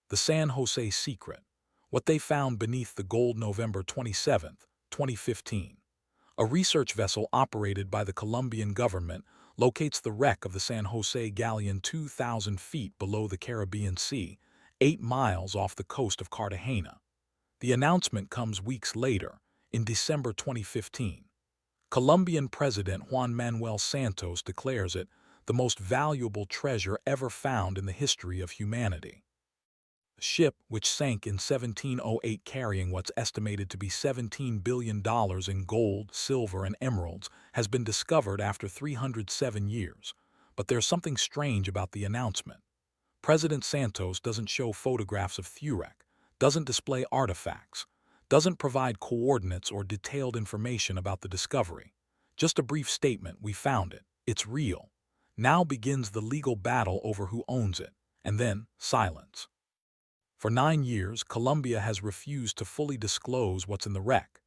The San Jose Secret. What they found beneath the gold. November 27, 2015. A research vessel operated by the Colombian government locates the wreck of the San Jose Galleon 2,000 feet below the Caribbean Sea, 8 miles off the coast of Cartagena. The announcement comes weeks later, in December 2015. Colombian President Juan Manuel Santos declares it the most valuable treasure ever found in the history of humanity. A ship which sank in 1708 carrying what's estimated to be $17 billion in gold, silver, and emeralds has been discovered after 307 years. But there's something strange about the announcement. President Santos doesn't show photographs of Shipwreck, doesn't display artifacts, doesn't provide coordinates or detailed information about the discovery. Just a brief statement: we found it, it's real. Now begins the legal battle over who owns it, and then silence. For 9 years, Colombia has refused to fully disclose what's in the wreck.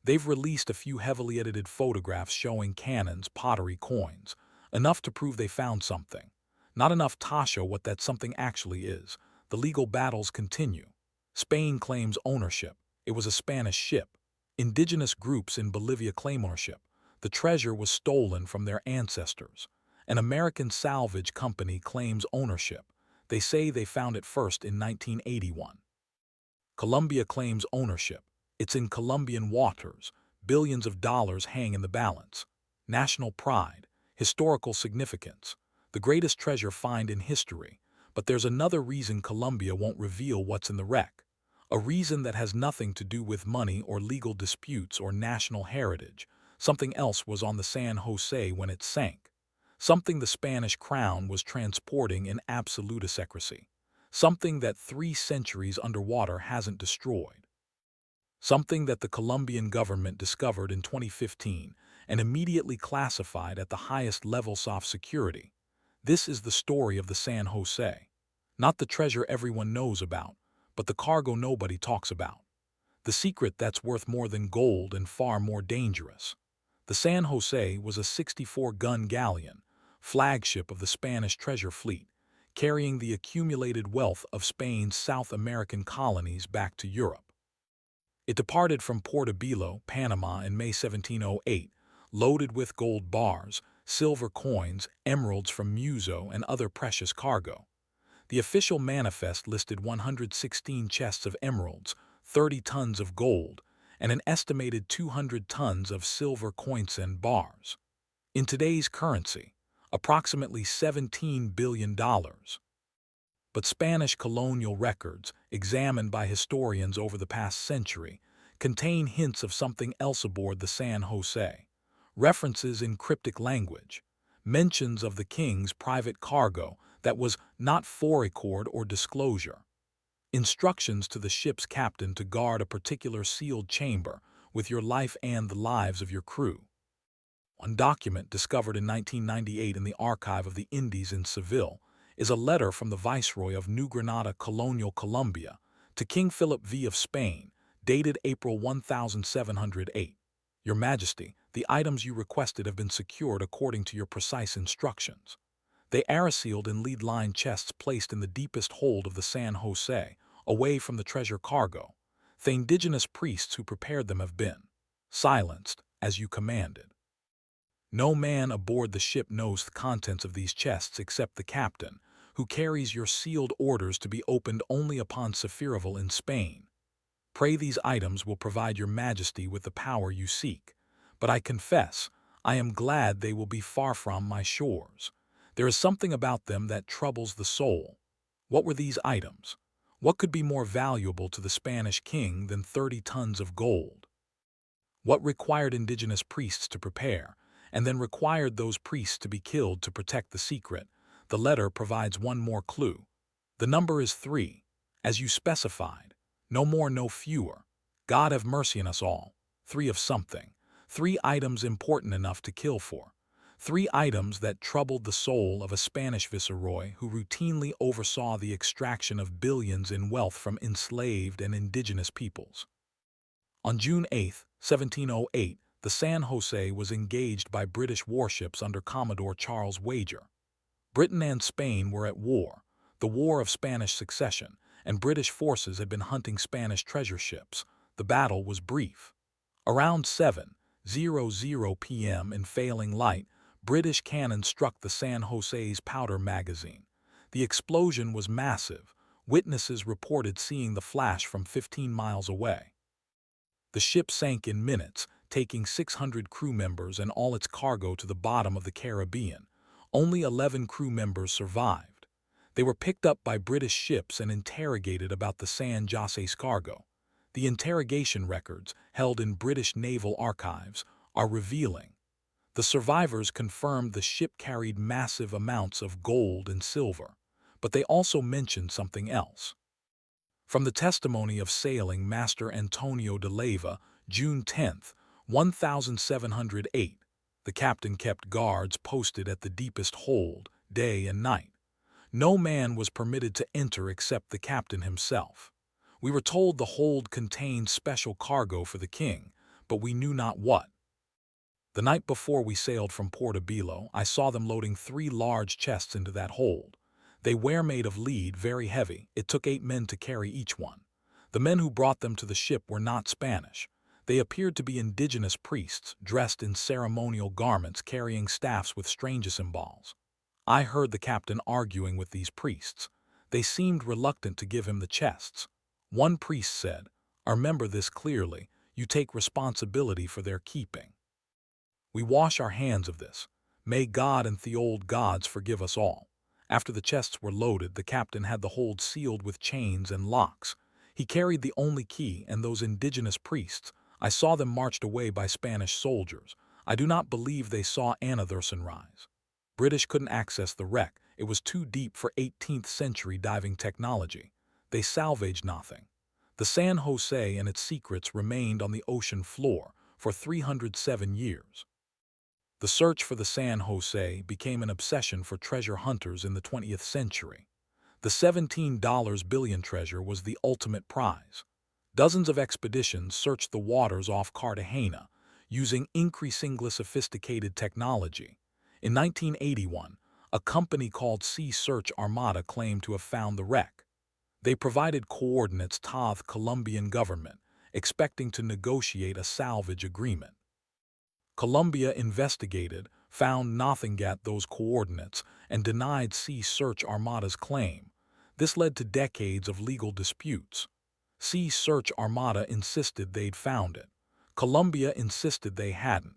They've released a few heavily edited photographs showing cannons, pottery, coins, enough to prove they found something. Not enough to show what that something actually is. The legal battles continue. Spain claims ownership. It was a Spanish ship. Indigenous groups in Bolivia claim ownership. The treasure was stolen from their ancestors. An American salvage company claims ownership. They say they found it first in 1981. Colombia claims ownership. It's in Colombian waters. Billions of dollars hang in the balance. National pride, historical significance, the greatest treasure find in history. But there's another reason Colombia won't reveal what's in the wreck. A reason that has nothing to do with money or legal disputes or national heritage. Something else was on the San Jose when it sank. Something the Spanish crown was transporting in absolute secrecy. Something that 3 centuries underwater hasn't destroyed. Something that the Colombian government discovered in 2015 and immediately classified at the highest levels of security. This is the story of the San Jose. Not the treasure everyone knows about, but the cargo nobody talks about. The secret that's worth more than gold and far more dangerous. The San Jose was a 64-gun galleon, flagship of the Spanish treasure fleet, carrying the accumulated wealth of Spain's South American colonies back to Europe. It departed from Portobelo, Panama in May 1708, loaded with gold bars, silver coins, emeralds from Muso, and other precious cargo. The official manifest listed 116 chests of emeralds, 30 tons of gold, and an estimated 200 tons of silver coins and bars. In today's currency, approximately $17 billion. But Spanish colonial records, examined by historians over the past century, contain hints of something else aboard the San Jose. References in cryptic language, mentions of the king's private cargo that was not for record or disclosure, instructions to the ship's captain to guard a particular sealed chamber with your life and the lives of your crew. One document discovered in 1998 in the archive of the Indies in Seville is a letter from the Viceroy of New Granada, Colonial Colombia, to King Philip V of Spain, dated April 1708. Your Majesty, the items you requested have been secured according to your precise instructions. They are sealed in lead-lined chests placed in the deepest hold of the San Jose, away from the treasure cargo. The indigenous priests who prepared them have been silenced, as you commanded. No man aboard the ship knows the contents of these chests except the captain, who carries your sealed orders to be opened only upon arrival in Spain. Pray these items will provide your Majesty with the power you seek, but I confess, I am glad they will be far from my shores. There is something about them that troubles the soul. What were these items? What could be more valuable to the Spanish king than 30 tons of gold? What required indigenous priests to prepare, and then required those priests to be killed to protect the secret? The letter provides one more clue. The number is 3, as you specified. No more, no fewer. God have mercy on us all. 3 of something. 3 items important enough to kill for. 3 items that troubled the soul of a Spanish viceroy who routinely oversaw the extraction of billions in wealth from enslaved and indigenous peoples. On June 8, 1708, the San Jose was engaged by British warships under Commodore Charles Wager. Britain and Spain were at war, the War of Spanish Succession, and British forces had been hunting Spanish treasure ships. The battle was brief. Around 7:00 p.m. in failing light, British cannon struck the San José's powder magazine. The explosion was massive. Witnesses reported seeing the flash from 15 miles away. The ship sank in minutes, taking 600 crew members and all its cargo to the bottom of the Caribbean. Only 11 crew members survived. They were picked up by British ships and interrogated about the San José's cargo. The interrogation records, held in British naval archives, are revealing. The survivors confirmed the ship carried massive amounts of gold and silver, but they also mentioned something else. From the testimony of Sailing Master Antonio de Leyva, June 10, 1708, the captain kept guards posted at the deepest hold, day and night. No man was permitted to enter except the captain himself. We were told the hold contained special cargo for the king, but we knew not what. The night before we sailed from Portobello, I saw them loading 3 large chests into that hold. They were made of lead, very heavy. It took 8 men to carry each one. The men who brought them to the ship were not Spanish. They appeared to be indigenous priests, dressed in ceremonial garments, carrying staffs with strange symbols. I heard the captain arguing with these priests. They seemed reluctant to give him the chests. One priest said, "I remember this clearly. You take responsibility for their keeping. We wash our hands of this. May God and the old gods forgive us all." After the chests were loaded, the captain had the hold sealed with chains and locks. He carried the only key, and those indigenous priests, I saw them marched away by Spanish soldiers. I do not believe they saw another sunrise. British couldn't access the wreck. It was too deep for 18th century diving technology. They salvaged nothing. The San José and its secrets remained on the ocean floor for 307 years. The search for the San José became an obsession for treasure hunters in the 20th century. The $17 billion treasure was the ultimate prize. Dozens of expeditions searched the waters off Cartagena, using increasingly sophisticated technology. In 1981, a company called Sea Search Armada claimed to have found the wreck. They provided coordinates to the Colombian government, expecting to negotiate a salvage agreement. Colombia investigated, found nothing at those coordinates, and denied Sea Search Armada's claim. This led to decades of legal disputes. Sea Search Armada insisted they'd found it. Colombia insisted they hadn't.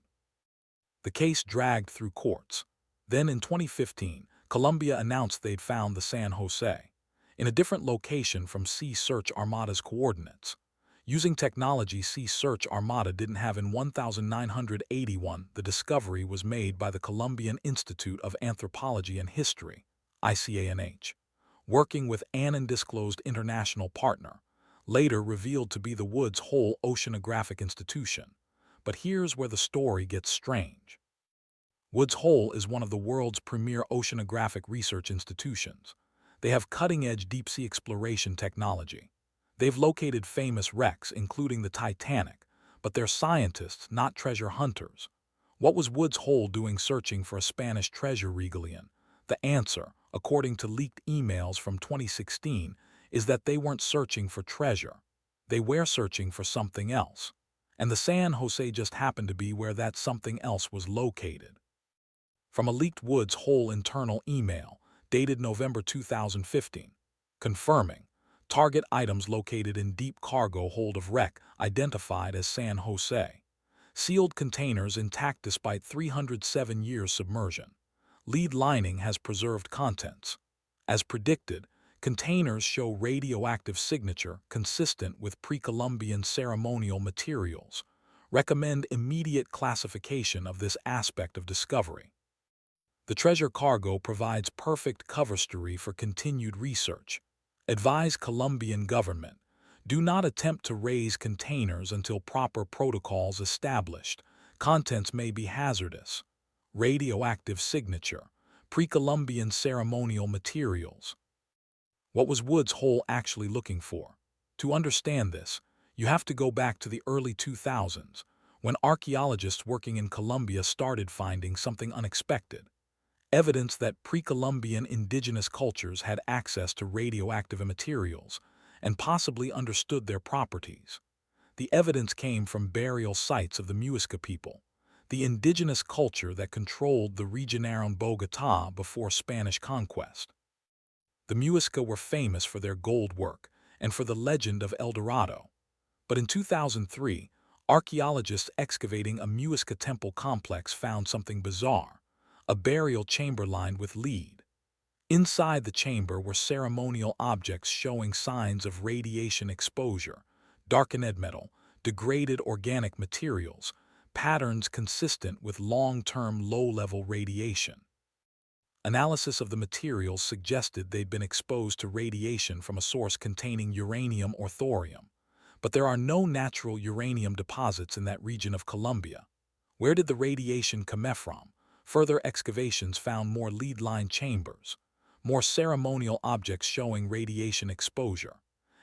The case dragged through courts. Then in 2015, Colombia announced they'd found the San José, in a different location from Sea Search Armada's coordinates. Using technology Sea Search Armada didn't have in 1981, the discovery was made by the Colombian Institute of Anthropology and History, ICANH, working with an undisclosed international partner, later revealed to be the Woods Hole Oceanographic Institution. But here's where the story gets strange. Woods Hole is one of the world's premier oceanographic research institutions. They have cutting-edge deep-sea exploration technology. They've located famous wrecks, including the Titanic, but they're scientists, not treasure hunters. What was Woods Hole doing searching for a Spanish treasure regalian? The answer, according to leaked emails from 2016, is that they weren't searching for treasure. They were searching for something else. And the San José just happened to be where that something else was located. From a leaked Woods Hole internal email, dated November 2015, confirming target items located in deep cargo hold of wreck identified as San José. Sealed containers intact despite 307 years submersion. Lead lining has preserved contents. As predicted, containers show radioactive signature consistent with pre-Columbian ceremonial materials. Recommend immediate classification of this aspect of discovery. The treasure cargo provides perfect cover story for continued research. Advise Colombian government, do not attempt to raise containers until proper protocols established. Contents may be hazardous. Radioactive signature, pre-Columbian ceremonial materials. What was Woods Hole actually looking for? To understand this, you have to go back to the early 2000s, when archaeologists working in Colombia started finding something unexpected. Evidence that pre-Columbian indigenous cultures had access to radioactive materials. and possibly understood their properties. The evidence came from burial sites of the Muisca people, the indigenous culture that controlled the region around Bogotá before Spanish conquest. The Muisca were famous for their gold work and for the legend of El Dorado. But in 2003, archaeologists excavating a Muisca temple complex found something bizarre: a burial chamber lined with lead. Inside the chamber were ceremonial objects showing signs of radiation exposure, darkened metal, degraded organic materials, patterns consistent with long-term low-level radiation. Analysis of the materials suggested they'd been exposed to radiation from a source containing uranium or thorium. But there are no natural uranium deposits in that region of Colombia. Where did the radiation come from? Further excavations found more lead-lined chambers, more ceremonial objects showing radiation exposure,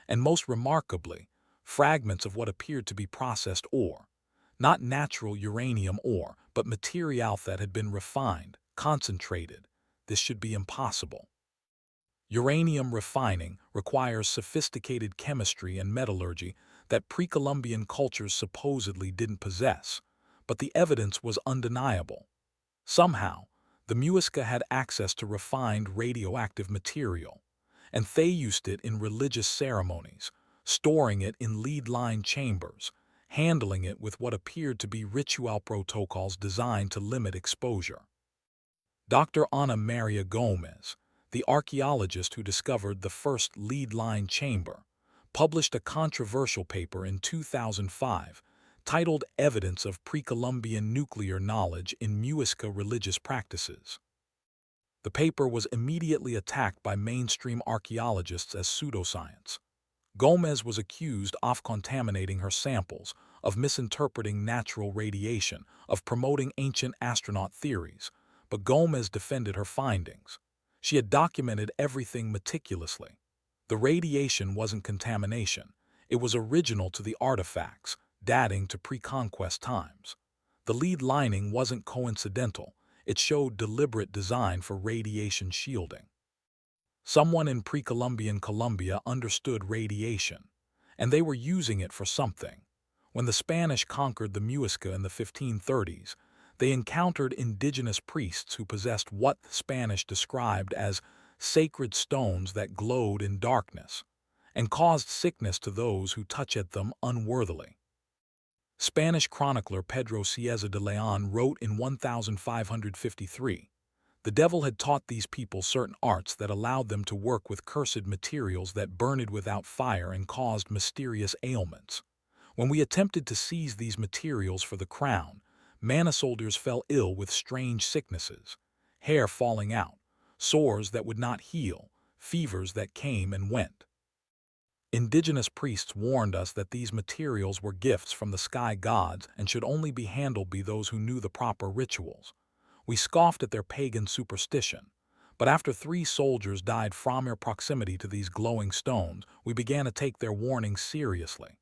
and most remarkably, fragments of what appeared to be processed ore. Not natural uranium ore, but material that had been refined, concentrated. This should be impossible. Uranium refining requires sophisticated chemistry and metallurgy that pre-Columbian cultures supposedly didn't possess, but the evidence was undeniable. Somehow, the Muisca had access to refined radioactive material, and they used it in religious ceremonies, storing it in lead-lined chambers, handling it with what appeared to be ritual protocols designed to limit exposure. Dr. Ana Maria Gomez, the archaeologist who discovered the first lead-lined chamber, published a controversial paper in 2005 titled Evidence of Pre-Columbian Nuclear Knowledge in Muisca Religious Practices. The paper was immediately attacked by mainstream archaeologists as pseudoscience. Gomez was accused of contaminating her samples, of misinterpreting natural radiation, of promoting ancient astronaut theories, but Gomez defended her findings. She had documented everything meticulously. The radiation wasn't contamination. It was original to the artifacts, dating to pre-conquest times. The lead lining wasn't coincidental. It showed deliberate design for radiation shielding. Someone in pre-Columbian Colombia understood radiation, and they were using it for something. When the Spanish conquered the Muisca in the 1530s, they encountered indigenous priests who possessed what the Spanish described as sacred stones that glowed in darkness and caused sickness to those who touched them unworthily. Spanish chronicler Pedro Cieza de Leon wrote in 1553, "The devil had taught these people certain arts that allowed them to work with cursed materials that burned without fire and caused mysterious ailments. When we attempted to seize these materials for the crown, Mana soldiers fell ill with strange sicknesses, hair falling out, sores that would not heal, fevers that came and went. Indigenous priests warned us that these materials were gifts from the sky gods and should only be handled by those who knew the proper rituals. We scoffed at their pagan superstition, but after 3 soldiers died from their proximity to these glowing stones, we began to take their warnings seriously.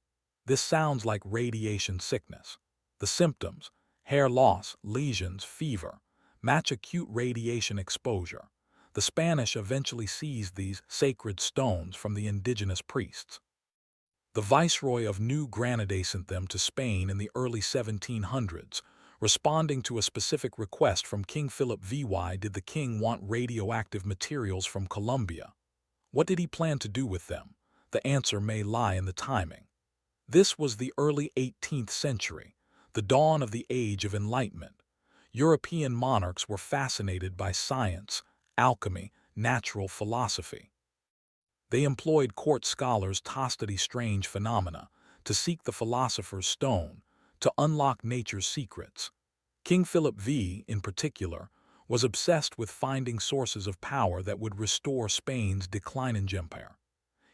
This sounds like radiation sickness. The symptoms, hair loss, lesions, fever, match acute radiation exposure. The Spanish eventually seized these sacred stones from the indigenous priests. The Viceroy of New Granada sent them to Spain in the early 1700s, responding to a specific request from King Philip V. Why did the king want radioactive materials from Colombia? What did he plan to do with them? The answer may lie in the timing. This was the early 18th century, the dawn of the Age of Enlightenment. European monarchs were fascinated by science, alchemy, natural philosophy. They employed court scholars to study strange phenomena, to seek the philosopher's stone, to unlock nature's secrets. King Philip V, in particular, was obsessed with finding sources of power that would restore Spain's declining empire.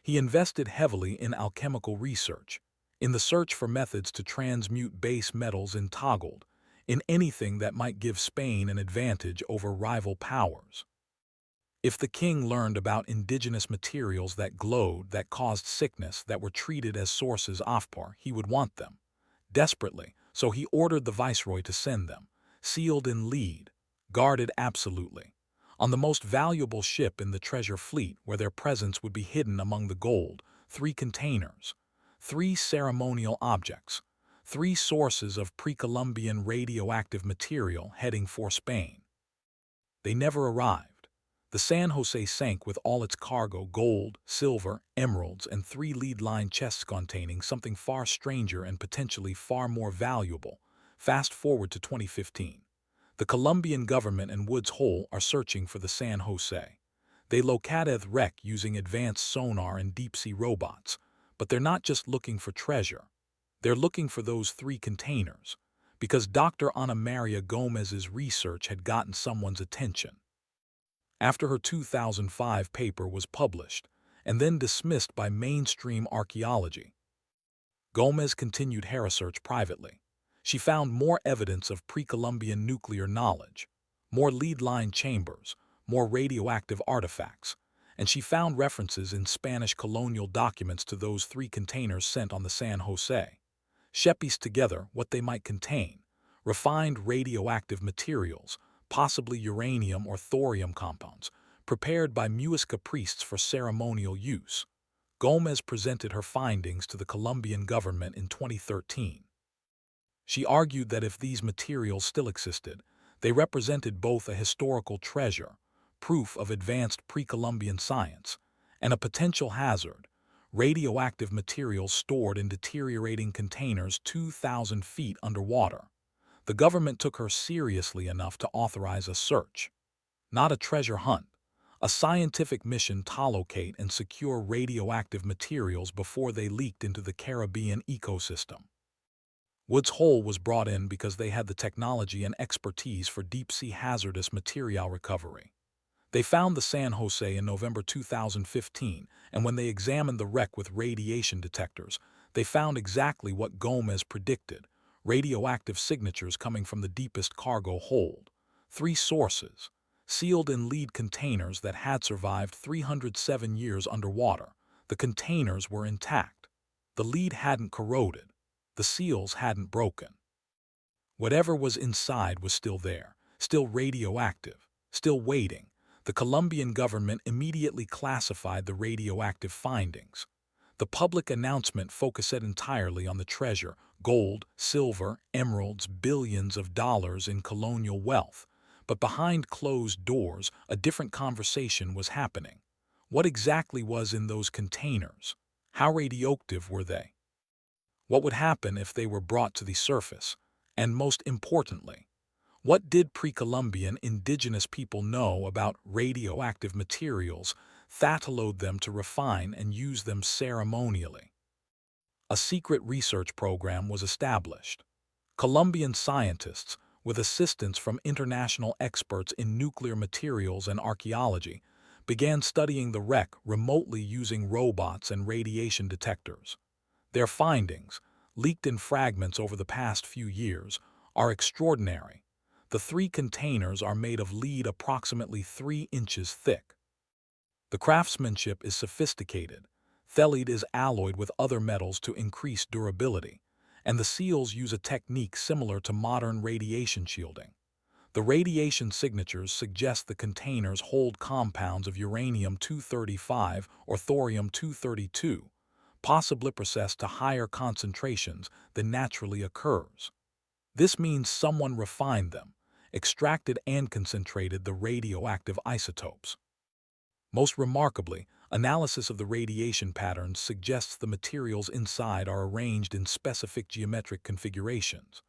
He invested heavily in alchemical research, in the search for methods to transmute base metals into gold, in anything that might give Spain an advantage over rival powers. If the king learned about indigenous materials that glowed, that caused sickness, that were treated as sources of power, he would want them desperately, so he ordered the viceroy to send them, sealed in lead, guarded absolutely, on the most valuable ship in the treasure fleet where their presence would be hidden among the gold, 3 containers, 3 ceremonial objects, 3 sources of pre-Columbian radioactive material heading for Spain. They never arrived. The San José sank with all its cargo, gold, silver, emeralds, and 3 lead-line chests containing something far stranger and potentially far more valuable. Fast forward to 2015. The Colombian government and Woods Hole are searching for the San José. They located the wreck using advanced sonar and deep-sea robots, but they're not just looking for treasure. They're looking for those 3 containers, because Dr. Ana Maria Gomez's research had gotten someone's attention. After her 2005 paper was published and then dismissed by mainstream archaeology, Gomez continued her research privately. She found more evidence of pre-Columbian nuclear knowledge, more lead-line chambers, more radioactive artifacts, and she found references in Spanish colonial documents to those 3 containers sent on the San José. She pieced together what they might contain: refined radioactive materials, possibly uranium or thorium compounds, prepared by Muisca priests for ceremonial use. Gomez presented her findings to the Colombian government in 2013. She argued that if these materials still existed, they represented both a historical treasure, proof of advanced pre-Columbian science, and a potential hazard: radioactive materials stored in deteriorating containers 2,000 feet underwater. The government took her seriously enough to authorize a search. Not a treasure hunt, a scientific mission to locate and secure radioactive materials before they leaked into the Caribbean ecosystem. Woods Hole was brought in because they had the technology and expertise for deep-sea hazardous material recovery. They found the San José in November 2015, and when they examined the wreck with radiation detectors, they found exactly what Gomez predicted: radioactive signatures coming from the deepest cargo hold. 3 sources, sealed in lead containers that had survived 307 years underwater. The containers were intact. The lead hadn't corroded. The seals hadn't broken. Whatever was inside was still there, still radioactive, still waiting. The Colombian government immediately classified the radioactive findings. The public announcement focused entirely on the treasure: gold, silver, emeralds, billions of dollars in colonial wealth. But behind closed doors, a different conversation was happening. What exactly was in those containers? How radioactive were they? What would happen if they were brought to the surface? And most importantly, what did pre-Columbian indigenous people know about radioactive materials that allowed them to refine and use them ceremonially? A secret research program was established. Colombian scientists, with assistance from international experts in nuclear materials and archaeology, began studying the wreck remotely using robots and radiation detectors. Their findings, leaked in fragments over the past few years, are extraordinary. The 3 containers are made of lead approximately 3 inches thick. The craftsmanship is sophisticated. The lead is alloyed with other metals to increase durability, and the seals use a technique similar to modern radiation shielding. The radiation signatures suggest the containers hold compounds of uranium-235 or thorium-232, possibly processed to higher concentrations than naturally occurs. This means someone refined them, extracted and concentrated the radioactive isotopes. Most remarkably, analysis of the radiation patterns suggests the materials inside are arranged in specific geometric configurations.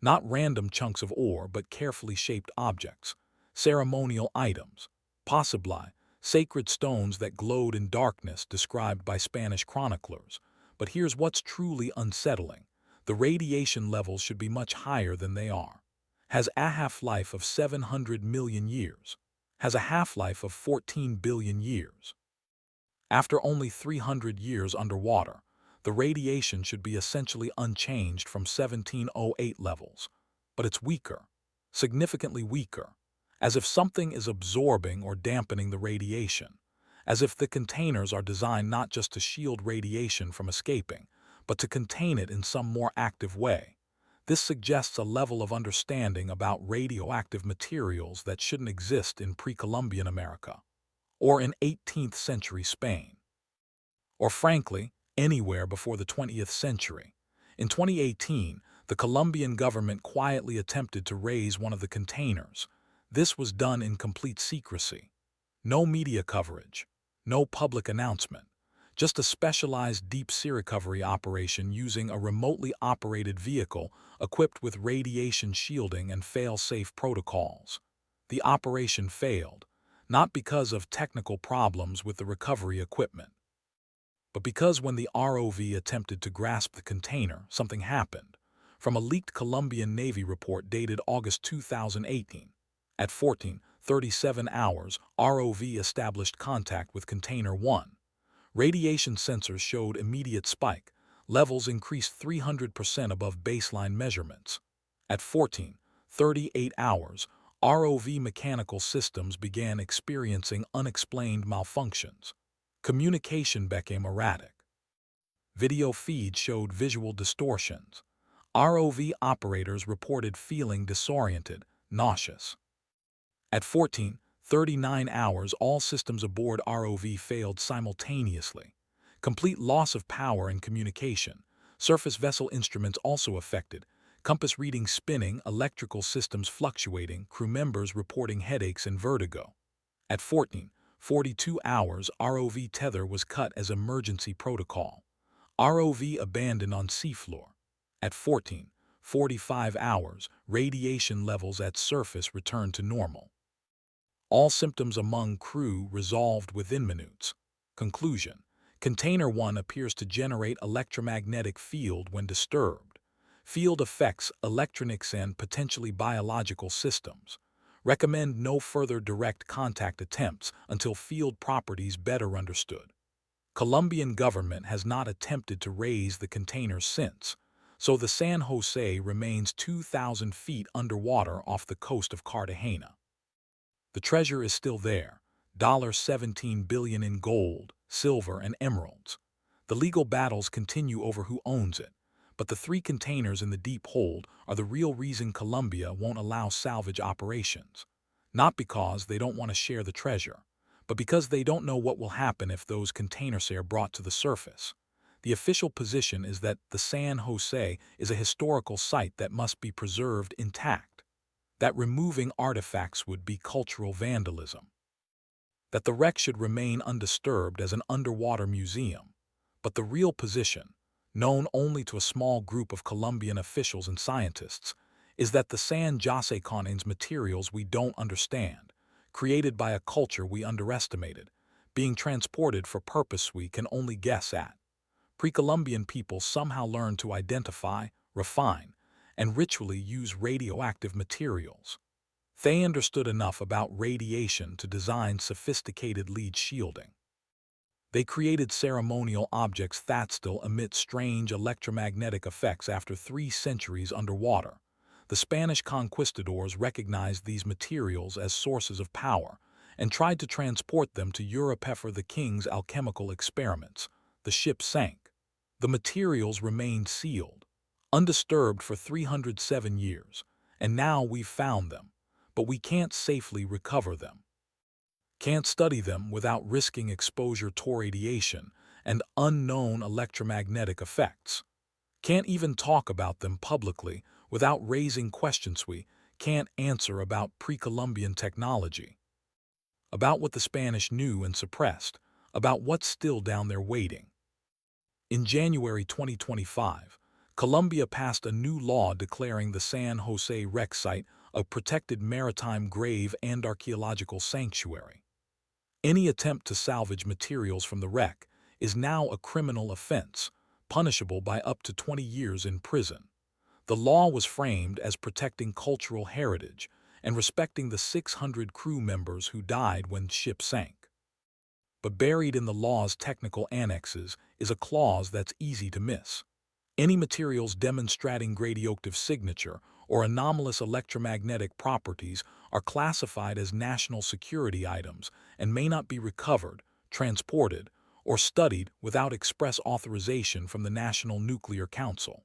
Not random chunks of ore, but carefully shaped objects, ceremonial items, possibly sacred stones that glowed in darkness described by Spanish chroniclers. But here's what's truly unsettling: the radiation levels should be much higher than they are. Has a half-life of 700 million years. Has a half-life of 14 billion years. After only 300 years underwater, the radiation should be essentially unchanged from 1708 levels. But it's weaker, significantly weaker, as if something is absorbing or dampening the radiation, as if the containers are designed not just to shield radiation from escaping, but to contain it in some more active way. This suggests a level of understanding about radioactive materials that shouldn't exist in pre-Columbian America or in 18th century Spain. or frankly, anywhere before the 20th century. In 2018, the Colombian government quietly attempted to raise one of the containers. This was done in complete secrecy. No media coverage, no public announcement, just a specialized deep-sea recovery operation using a remotely operated vehicle equipped with radiation shielding and fail-safe protocols. The operation failed, not because of technical problems with the recovery equipment, but because when the ROV attempted to grasp the container, something happened. From a leaked Colombian Navy report dated August 2018, at 14:37 hours, ROV established contact with Container 1. Radiation sensors showed immediate spike. Levels increased 300% above baseline measurements. At 14:38 hours, ROV mechanical systems began experiencing unexplained malfunctions. Communication became erratic. Video feeds showed visual distortions. ROV operators reported feeling disoriented, nauseous. At 14:39 hours, all systems aboard ROV failed simultaneously. Complete loss of power and communication. Surface vessel instruments also affected. Compass readings spinning, electrical systems fluctuating, crew members reporting headaches and vertigo. At 14:42 hours, ROV tether was cut as emergency protocol. ROV abandoned on seafloor. At 14:45 hours, radiation levels at surface returned to normal. All symptoms among crew resolved within minutes. Conclusion: Container 1 appears to generate electromagnetic field when disturbed. Field affects electronics and potentially biological systems. Recommend no further direct contact attempts until field properties better understood. Colombian government has not attempted to raise the container since, so the San José remains 2,000 feet underwater off the coast of Cartagena. The treasure is still there, $17 billion in gold, silver, and emeralds. The legal battles continue over who owns it, but the 3 containers in the deep hold are the real reason Colombia won't allow salvage operations. Not because they don't want to share the treasure, but because they don't know what will happen if those containers are brought to the surface. The official position is that the San José is a historical site that must be preserved intact, that removing artifacts would be cultural vandalism, that the wreck should remain undisturbed as an underwater museum. But the real position, known only to a small group of Colombian officials and scientists, is that the San José contains materials we don't understand, created by a culture we underestimated, being transported for purpose we can only guess at. Pre-Columbian people somehow learned to identify, refine, and ritually use radioactive materials. They understood enough about radiation to design sophisticated lead shielding. They created ceremonial objects that still emit strange electromagnetic effects after 3 centuries underwater. The Spanish conquistadors recognized these materials as sources of power and tried to transport them to Europe for the king's alchemical experiments. The ship sank. The materials remained sealed, undisturbed for 307 years, and now we've found them, but we can't safely recover them. Can't study them without risking exposure to radiation and unknown electromagnetic effects. Can't even talk about them publicly without raising questions we can't answer about pre-Columbian technology, about what the Spanish knew and suppressed, about what's still down there waiting. In January 2025, Colombia passed a new law declaring the San José wreck site a protected maritime grave and archaeological sanctuary. Any attempt to salvage materials from the wreck is now a criminal offense, punishable by up to 20 years in prison. The law was framed as protecting cultural heritage and respecting the 600 crew members who died when the ship sank. But buried in the law's technical annexes is a clause that's easy to miss. Any materials demonstrating radioactive signature or anomalous electromagnetic properties are classified as national security items and may not be recovered, transported, or studied without express authorization from the National Nuclear Council.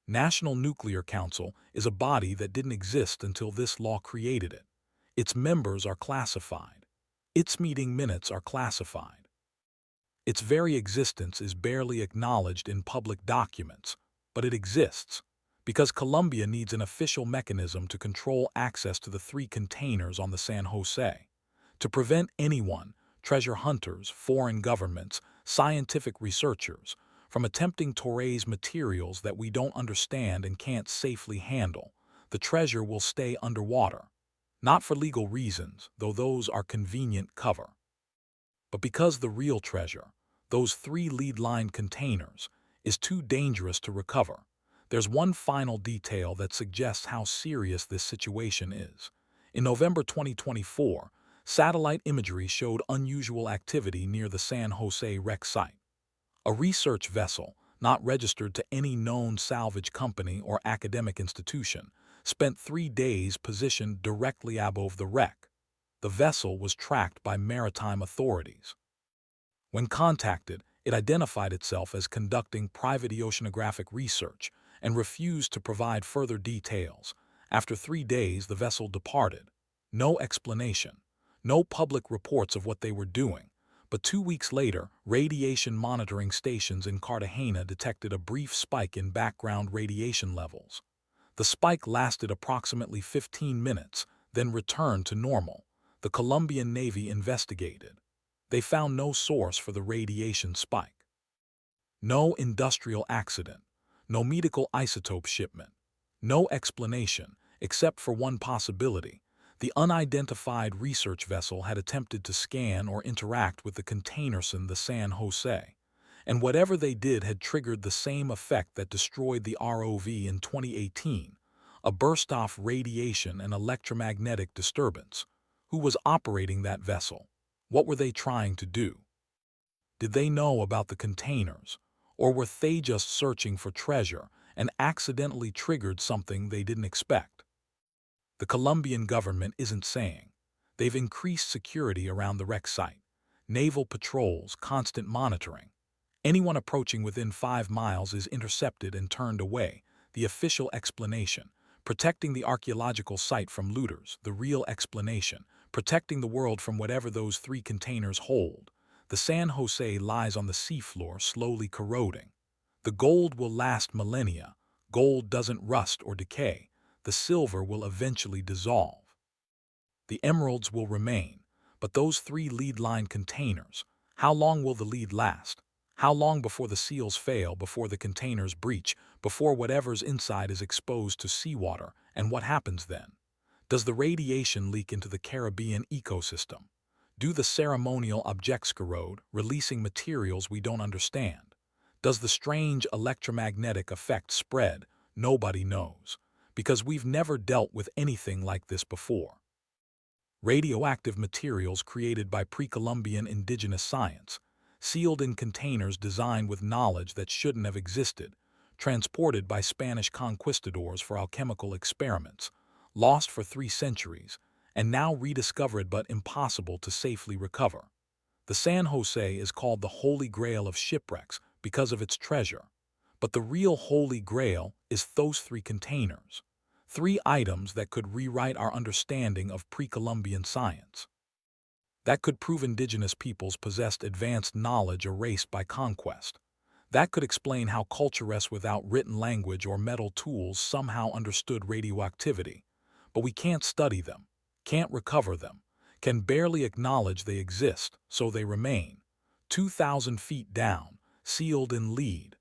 National Nuclear Council is a body that didn't exist until this law created it. Its members are classified. Its meeting minutes are classified. Its very existence is barely acknowledged in public documents, but it exists because Colombia needs an official mechanism to control access to the 3 containers on the San José, to prevent anyone, treasure hunters, foreign governments, scientific researchers, from attempting to raise materials that we don't understand and can't safely handle. The treasure will stay underwater, not for legal reasons, though those are convenient cover, but because the real treasure, those 3 lead-line containers, is too dangerous to recover. There's one final detail that suggests how serious this situation is. In November 2024, satellite imagery showed unusual activity near the San José wreck site. A research vessel, not registered to any known salvage company or academic institution, spent 3 days positioned directly above the wreck. The vessel was tracked by maritime authorities. When contacted, it identified itself as conducting private oceanographic research and refused to provide further details. After 3 days, the vessel departed. No explanation, no public reports of what they were doing. But 2 weeks later, radiation monitoring stations in Cartagena detected a brief spike in background radiation levels. The spike lasted approximately 15 minutes, then returned to normal. The Colombian Navy investigated. They found no source for the radiation spike. No industrial accident, no medical isotope shipment, no explanation, except for one possibility. The unidentified research vessel had attempted to scan or interact with the containers in the San José, and whatever they did had triggered the same effect that destroyed the ROV in 2018, a burst-off radiation and electromagnetic disturbance. Who was operating that vessel? What were they trying to do? Did they know about the containers, or were they just searching for treasure and accidentally triggered something they didn't expect? The Colombian government isn't saying. They've increased security around the wreck site, naval patrols, constant monitoring. Anyone approaching within 5 miles is intercepted and turned away. The official explanation, protecting the archaeological site from looters. The real explanation, protecting the world from whatever those 3 containers hold. The San José lies on the seafloor, slowly corroding. The gold will last millennia. Gold doesn't rust or decay. The silver will eventually dissolve. The emeralds will remain, but those 3 lead-line containers, how long will the lead last? How long before the seals fail, before the containers breach, before whatever's inside is exposed to seawater? And what happens then? Does the radiation leak into the Caribbean ecosystem? Do the ceremonial objects corrode, releasing materials we don't understand? Does the strange electromagnetic effect spread? Nobody knows, because we've never dealt with anything like this before. Radioactive materials created by pre-Columbian indigenous science, sealed in containers designed with knowledge that shouldn't have existed, transported by Spanish conquistadors for alchemical experiments, lost for 3 centuries, and now rediscovered but impossible to safely recover. The San José is called the Holy Grail of Shipwrecks because of its treasure. But the real Holy Grail is those 3 containers, 3 items that could rewrite our understanding of pre-Columbian science. That could prove indigenous peoples possessed advanced knowledge erased by conquest. That could explain how cultures without written language or metal tools somehow understood radioactivity. But we can't study them, can't recover them, can barely acknowledge they exist, so they remain, 2,000 feet down, sealed in lead,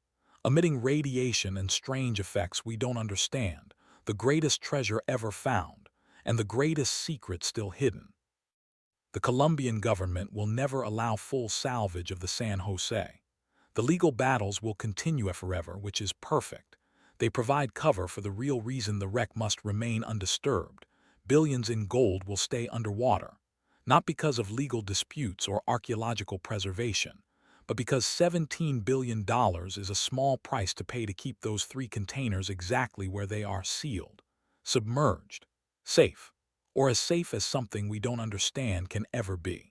emitting radiation and strange effects we don't understand, the greatest treasure ever found, and the greatest secret still hidden. The Colombian government will never allow full salvage of the San José. The legal battles will continue forever, which is perfect. They provide cover for the real reason the wreck must remain undisturbed. Billions in gold will stay underwater, not because of legal disputes or archaeological preservation, but because $17 billion is a small price to pay to keep those 3 containers exactly where they are, sealed, submerged, safe, or as safe as something we don't understand can ever be.